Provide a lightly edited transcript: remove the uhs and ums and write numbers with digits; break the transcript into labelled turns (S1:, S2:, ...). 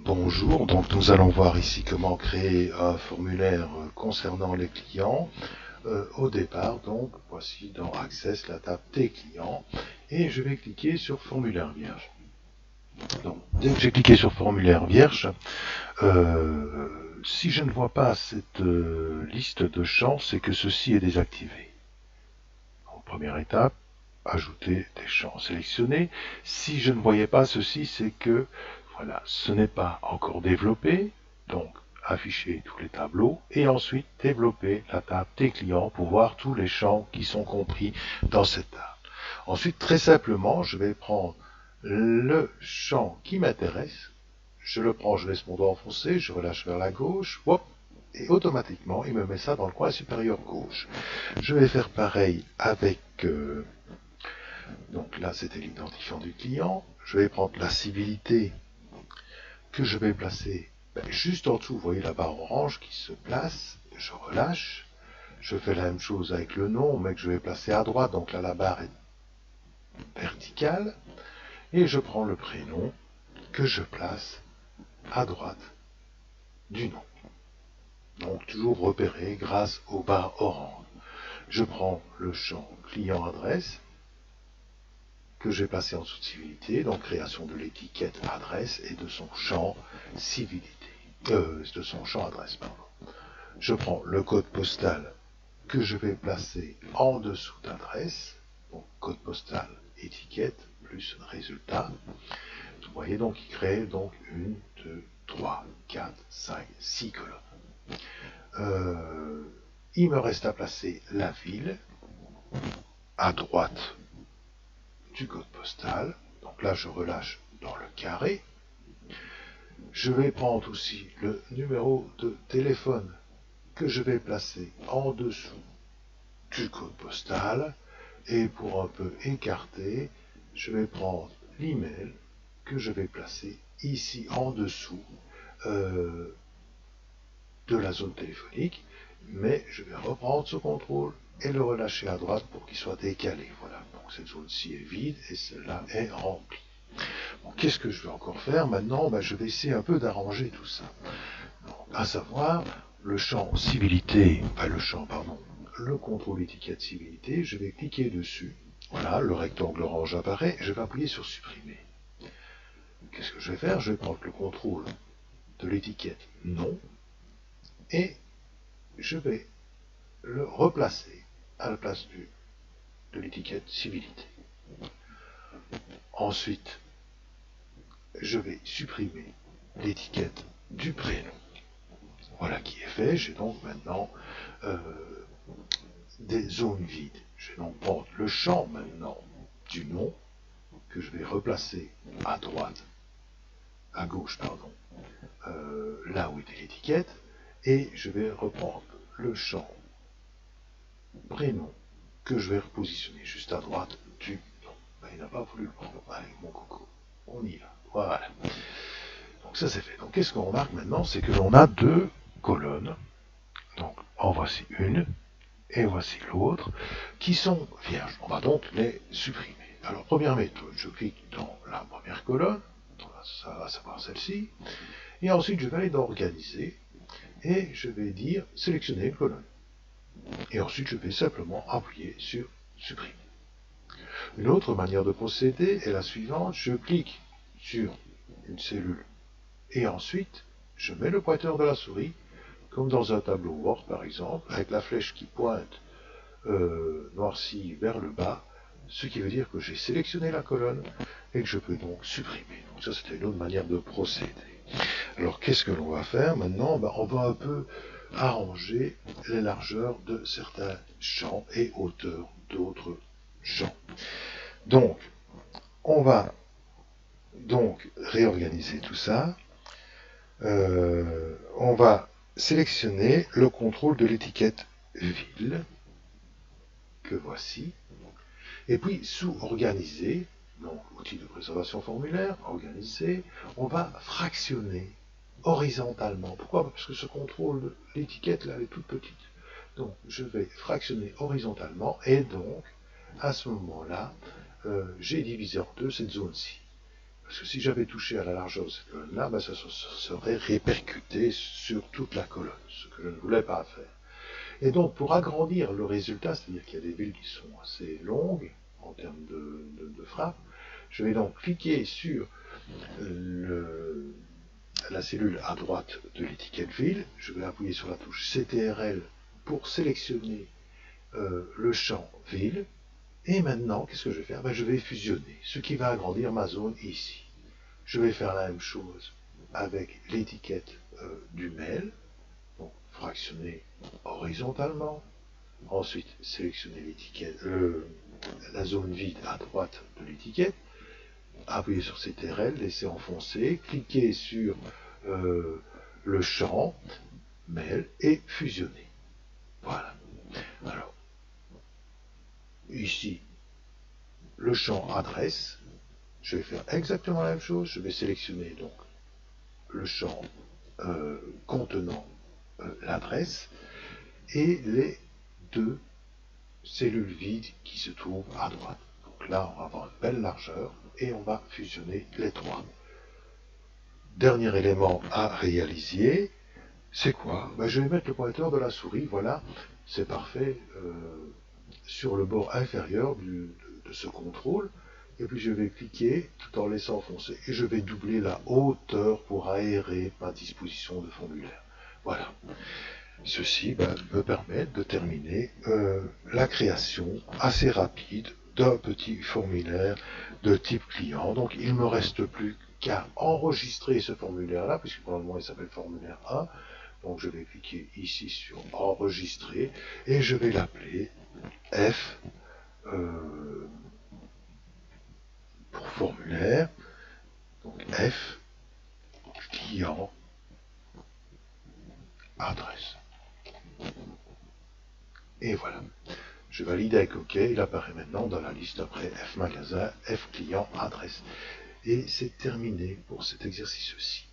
S1: Bonjour, donc nous allons voir ici comment créer un formulaire concernant les clients. Au départ, donc, voici dans Access la table des clients et je vais cliquer sur formulaire vierge. Donc, dès que j'ai cliqué sur formulaire vierge, si je ne vois pas cette liste de champs, c'est que ceci est désactivé. Donc, première étape, ajouter des champs sélectionnés. Si je ne voyais pas ceci, c'est que voilà, ce n'est pas encore développé, donc afficher tous les tableaux et ensuite développer la table des clients pour voir tous les champs qui sont compris dans cette table. Ensuite, très simplement, je vais prendre le champ qui m'intéresse, je le prends, je laisse mon doigt enfoncé, je relâche vers la gauche, hop, et automatiquement, il me met ça dans le coin supérieur gauche. Je vais faire pareil avec... donc là, c'était l'identifiant du client. Je vais prendre la civilité que je vais placer juste en dessous. Vous voyez la barre orange qui se place. Je relâche. Je fais la même chose avec le nom, mais que je vais placer à droite. Donc là, la barre est verticale. Et je prends le prénom que je place à droite du nom. Donc toujours repéré grâce aux barres oranges. Je prends le champ client-adresse que j'ai placé en dessous de civilité, donc création de l'étiquette adresse et de son champ civilité, de son champ adresse, pardon. Je prends le code postal que je vais placer en dessous d'adresse, donc code postal, étiquette, plus résultat. Vous voyez donc il crée donc 1, 2, 3, 4, 5, 6 colonnes. Il me reste à placer la ville à droite du code postal. Donc là, je relâche dans le carré. Je vais prendre aussi le numéro de téléphone que je vais placer en dessous du code postal. Et pour un peu écarter, je vais prendre l'email que je vais placer ici en dessous de la zone téléphonique. Mais je vais reprendre ce contrôle et le relâcher à droite pour qu'il soit décalé. Voilà, donc cette zone-ci est vide et celle-là est remplie. Bon, qu'est-ce que je vais encore faire maintenant? Je vais essayer un peu d'arranger tout ça. Donc, à savoir, le champ civilité, le contrôle étiquette civilité, je vais cliquer dessus. Voilà, le rectangle orange apparaît, je vais appuyer sur supprimer. Qu'est-ce que je vais faire? Je vais prendre le contrôle de l'étiquette non et je vais le replacer à la place de l'étiquette civilité. Ensuite, je vais supprimer l'étiquette du prénom. Voilà qui est fait. J'ai donc maintenant des zones vides. Je vais donc prendre le champ maintenant du nom que je vais replacer à droite, à gauche, pardon, là où était l'étiquette, et je vais reprendre le champ prénom que je vais repositionner juste à droite du nom. Il n'a pas voulu le prendre. Allez, mon coco, on y va. Voilà. Donc ça c'est fait. Donc qu'est-ce qu'on remarque maintenant? C'est que l'on a deux colonnes. Donc en voici une et voici l'autre qui sont vierges. On va donc les supprimer. Alors première méthode, je clique dans la première colonne, ça va savoir celle-ci, et ensuite je vais aller dans organiser et je vais dire sélectionner une colonne. Et ensuite je vais simplement appuyer sur supprimer. Une autre manière de procéder est la suivante, je clique sur une cellule et ensuite je mets le pointeur de la souris comme dans un tableau Word par exemple, avec la flèche qui pointe noircie vers le bas, ce qui veut dire que j'ai sélectionné la colonne et que je peux donc supprimer. Donc ça c'était une autre manière de procéder. Alors qu'est-ce que l'on va faire maintenant? On va un peu arranger les largeurs de certains champs et hauteurs d'autres champs. Donc on va donc réorganiser tout ça. On va sélectionner le contrôle de l'étiquette ville que voici. Et puis sous organiser, donc outil de préservation formulaire, organiser, on va fractionner horizontalement. Pourquoi? Parce que ce contrôle de l'étiquette là elle est toute petite. Donc je vais fractionner horizontalement et donc à ce moment-là j'ai divisé en deux cette zone-ci. Parce que si j'avais touché à la largeur de cette colonne-là, ben ça serait répercuté sur toute la colonne, ce que je ne voulais pas faire. Et donc, pour agrandir le résultat, c'est-à-dire qu'il y a des villes qui sont assez longues en termes de frappe, je vais donc cliquer sur la cellule à droite de l'étiquette ville, je vais appuyer sur la touche CTRL pour sélectionner le champ ville, et maintenant, qu'est-ce que je vais faire? Ben, je vais fusionner, ce qui va agrandir ma zone ici. Je vais faire la même chose avec l'étiquette du mail, donc fractionner horizontalement, ensuite sélectionner l'étiquette, la zone vide à droite de l'étiquette, appuyer sur CTRL, laisser enfoncer, cliquer sur le champ mail et fusionner. Voilà. Alors, ici, le champ adresse, je vais faire exactement la même chose, je vais sélectionner donc le champ contenant l'adresse et les deux cellules vides qui se trouvent à droite. Donc là, on va avoir une belle largeur et on va fusionner les trois. Dernier élément à réaliser, c'est quoi? Ben, je vais mettre le pointeur de la souris, voilà, c'est parfait, sur le bord inférieur de ce contrôle. Et puis je vais cliquer tout en laissant enfoncer et je vais doubler la hauteur pour aérer ma disposition de formulaire. Voilà. Ceci me permet de terminer la création assez rapide d'un petit formulaire de type client. Donc il ne me reste plus qu'à enregistrer ce formulaire-là, puisque pour le moment il s'appelle formulaire 1. Donc je vais cliquer ici sur enregistrer et je vais l'appeler F pour formulaire, donc F client adresse. Et voilà. Je valide avec OK, il apparaît maintenant dans la liste après F magasin, F client adresse. Et c'est terminé pour cet exercice-ci.